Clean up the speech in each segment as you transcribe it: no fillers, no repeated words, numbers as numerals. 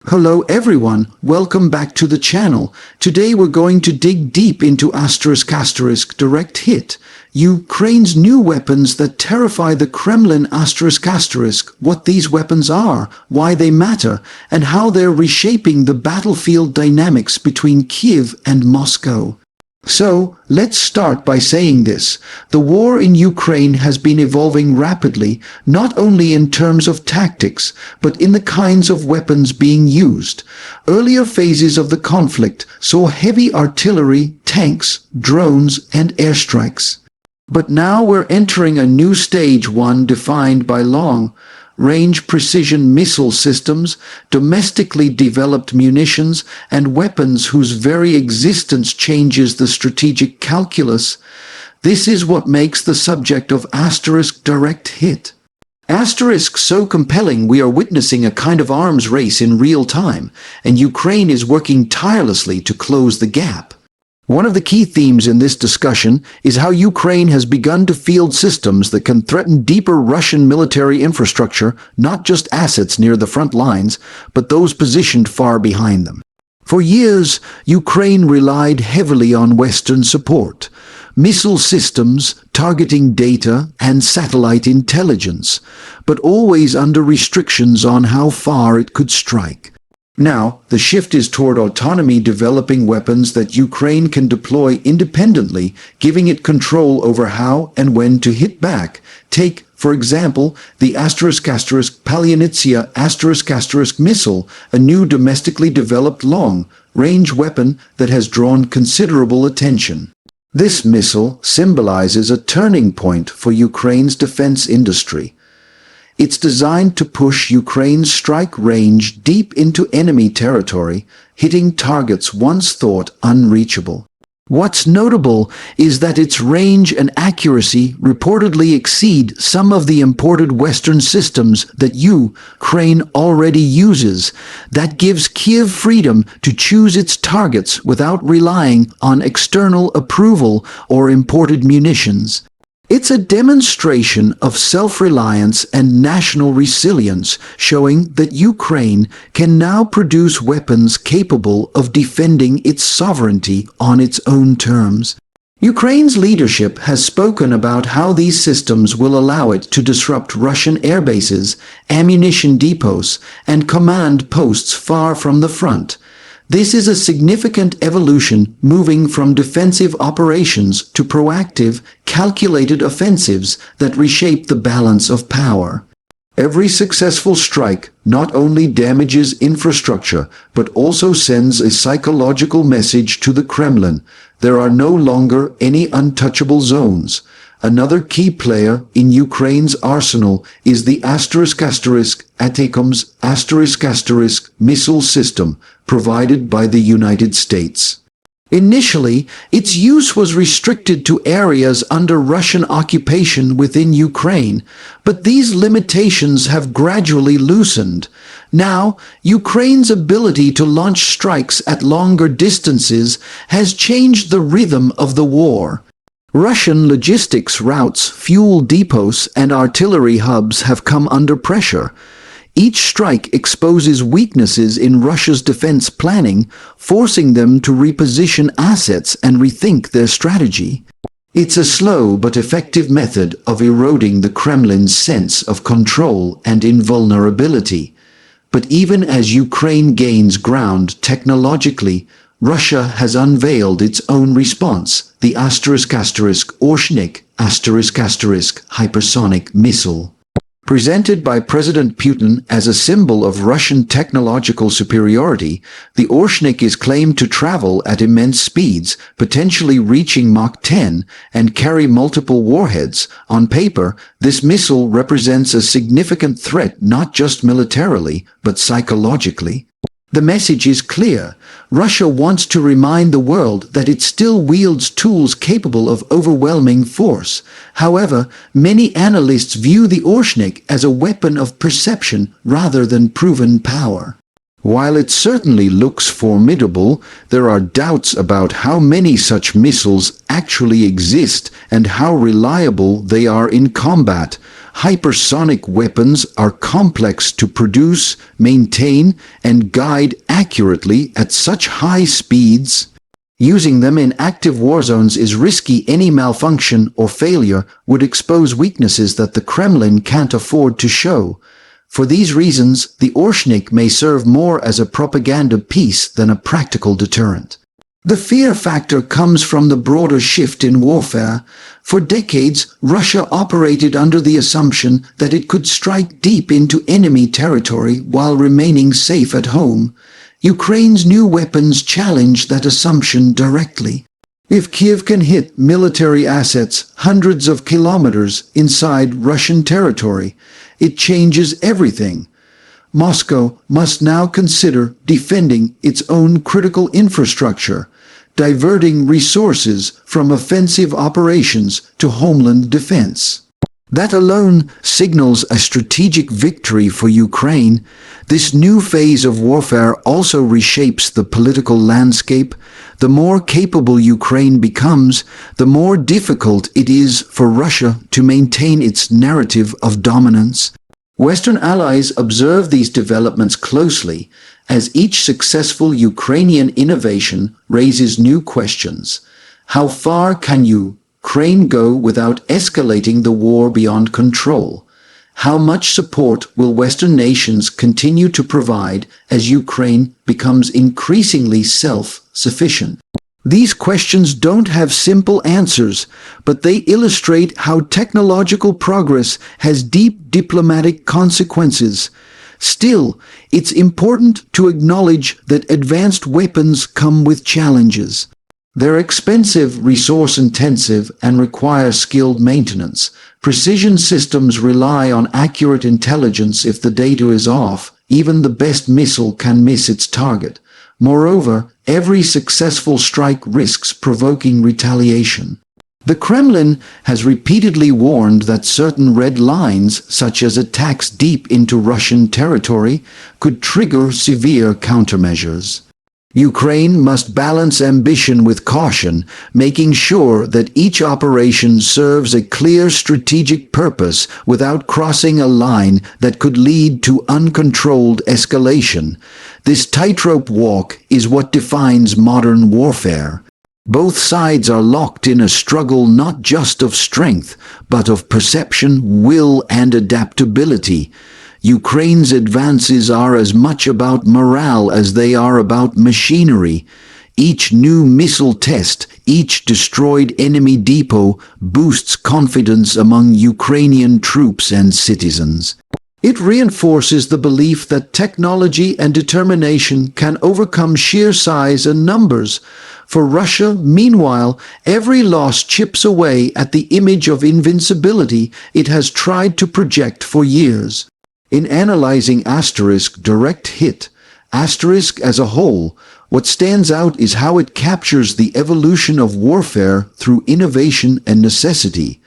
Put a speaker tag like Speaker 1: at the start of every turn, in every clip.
Speaker 1: Hello everyone, welcome back to the channel. Today we're going to dig deep into ** direct hit, Ukraine's new weapons that terrify the Kremlin **, what these weapons are, why they matter, and how they're reshaping the battlefield dynamics between Kiev and Moscow. So, let's start by saying this. The war in Ukraine has been evolving rapidly, not only in terms of tactics, but in the kinds of weapons being used. Earlier phases of the conflict saw heavy artillery, tanks, drones, and airstrikes. But now we're entering a new stage, one defined by long-range precision missile systems, domestically developed munitions, and weapons whose very existence changes the strategic calculus. This is what makes the subject of * direct hit. So compelling we are witnessing a kind of arms race in real time, and Ukraine is working tirelessly to close the gap. One of the key themes in this discussion is how Ukraine has begun to field systems that can threaten deeper Russian military infrastructure, not just assets near the front lines, but those positioned far behind them. For years, Ukraine relied heavily on Western support, missile systems, targeting data, and satellite intelligence, but always under restrictions on how far it could strike. Now, the shift is toward autonomy, developing weapons that Ukraine can deploy independently, giving it control over how and when to hit back. Take, for example, the ** Palyanytsia ** missile, a new domestically developed long-range weapon that has drawn considerable attention. This missile symbolizes a turning point for Ukraine's defense industry. It's designed to push Ukraine's strike range deep into enemy territory, hitting targets once thought unreachable. What's notable is that its range and accuracy reportedly exceed some of the imported Western systems that Ukraine already uses. That gives Kiev freedom to choose its targets without relying on external approval or imported munitions. It's a demonstration of self-reliance and national resilience, showing that Ukraine can now produce weapons capable of defending its sovereignty on its own terms. Ukraine's leadership has spoken about how these systems will allow it to disrupt Russian airbases, ammunition depots, and command posts far from the front. This is a significant evolution, moving from defensive operations to proactive, calculated offensives that reshape the balance of power. Every successful strike not only damages infrastructure, but also sends a psychological message to the Kremlin. There are no longer any untouchable zones. Another key player in Ukraine's arsenal is the * ATACMS missile system, provided by the United States. Initially, its use was restricted to areas under Russian occupation within Ukraine, but these limitations have gradually loosened. Now, Ukraine's ability to launch strikes at longer distances has changed the rhythm of the war. Russian logistics routes, fuel depots, and artillery hubs have come under pressure. Each strike exposes weaknesses in Russia's defense planning, forcing them to reposition assets and rethink their strategy. It's a slow but effective method of eroding the Kremlin's sense of control and invulnerability. But even as Ukraine gains ground technologically, Russia has unveiled its own response, the * Orshnik hypersonic missile. Presented by President Putin as a symbol of Russian technological superiority, the Orshnik is claimed to travel at immense speeds, potentially reaching Mach 10, and carry multiple warheads. On paper, this missile represents a significant threat not just militarily, but psychologically. The message is clear. Russia wants to remind the world that it still wields tools capable of overwhelming force. However, many analysts view the Orshnik as a weapon of perception rather than proven power. While it certainly looks formidable, there are doubts about how many such missiles actually exist and how reliable they are in combat. Hypersonic weapons are complex to produce, maintain, and guide accurately at such high speeds. Using them in active war zones is risky. Any malfunction or failure would expose weaknesses that the Kremlin can't afford to show. For these reasons, the Orshnik may serve more as a propaganda piece than a practical deterrent. The fear factor comes from the broader shift in warfare. For decades, Russia operated under the assumption that it could strike deep into enemy territory while remaining safe at home. Ukraine's new weapons challenge that assumption directly. If Kiev can hit military assets hundreds of kilometers inside Russian territory, it changes everything. Moscow must now consider defending its own critical infrastructure, diverting resources from offensive operations to homeland defense. That alone signals a strategic victory for Ukraine. This new phase of warfare also reshapes the political landscape. The more capable Ukraine becomes, the more difficult it is for Russia to maintain its narrative of dominance. Western allies observe these developments closely, as each successful Ukrainian innovation raises new questions. How far can Ukraine go without escalating the war beyond control? How much support will Western nations continue to provide as Ukraine becomes increasingly self-sufficient? These questions don't have simple answers, but they illustrate how technological progress has deep diplomatic consequences. Still, it's important to acknowledge that advanced weapons come with challenges. They're expensive, resource-intensive, and require skilled maintenance. Precision systems rely on accurate intelligence. If the data is off, even the best missile can miss its target. Moreover, every successful strike risks provoking retaliation. The Kremlin has repeatedly warned that certain red lines, such as attacks deep into Russian territory, could trigger severe countermeasures. Ukraine must balance ambition with caution, making sure that each operation serves a clear strategic purpose without crossing a line that could lead to uncontrolled escalation. This tightrope walk is what defines modern warfare. Both sides are locked in a struggle not just of strength, but of perception, will, and adaptability. Ukraine's advances are as much about morale as they are about machinery. Each new missile test, each destroyed enemy depot boosts confidence among Ukrainian troops and citizens. It reinforces the belief that technology and determination can overcome sheer size and numbers. For Russia, meanwhile, every loss chips away at the image of invincibility it has tried to project for years. In analyzing direct hit as a whole, what stands out is how it captures the evolution of warfare through innovation and necessity.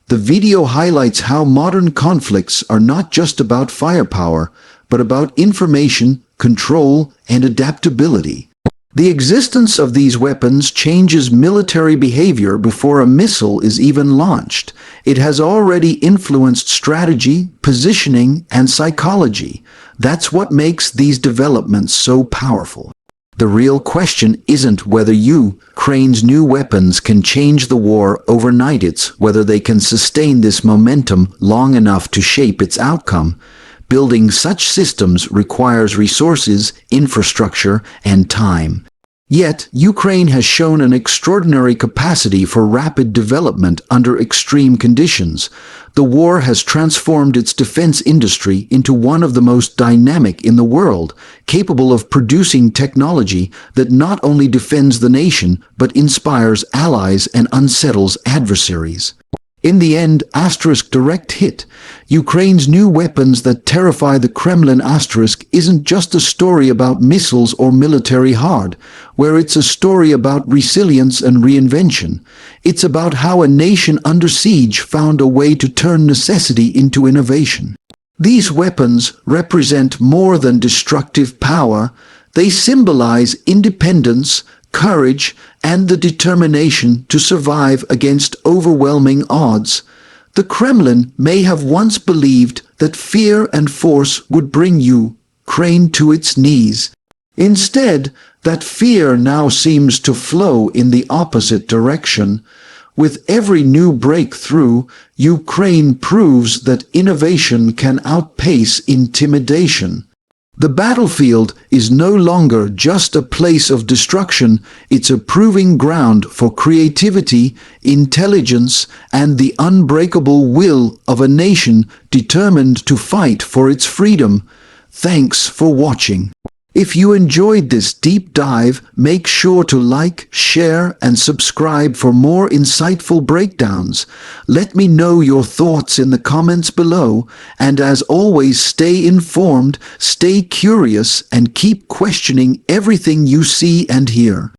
Speaker 1: The video highlights how modern conflicts are not just about firepower, but about information, control, and adaptability. The existence of these weapons changes military behavior before a missile is even launched. It has already influenced strategy, positioning, and psychology. That's what makes these developments so powerful. The real question isn't whether Ukraine's new weapons can change the war overnight, it's whether they can sustain this momentum long enough to shape its outcome. Building such systems requires resources, infrastructure, and time. Yet, Ukraine has shown an extraordinary capacity for rapid development under extreme conditions. The war has transformed its defense industry into one of the most dynamic in the world, capable of producing technology that not only defends the nation, but inspires allies and unsettles adversaries. In the end, direct hit. Ukraine's new weapons that terrify the Kremlin isn't just a story about missiles or military hardware, it's a story about resilience and reinvention. It's about how a nation under siege found a way to turn necessity into innovation. These weapons represent more than destructive power. They symbolize independence, courage, and the determination to survive against overwhelming odds. The Kremlin may have once believed that fear and force would bring Ukraine to its knees. Instead, that fear now seems to flow in the opposite direction. With every new breakthrough, Ukraine proves that innovation can outpace intimidation. The battlefield is no longer just a place of destruction, it's a proving ground for creativity, intelligence, and the unbreakable will of a nation determined to fight for its freedom. Thanks for watching. If you enjoyed this deep dive, make sure to like, share, and subscribe for more insightful breakdowns. Let me know your thoughts in the comments below, and as always, stay informed, stay curious, and keep questioning everything you see and hear.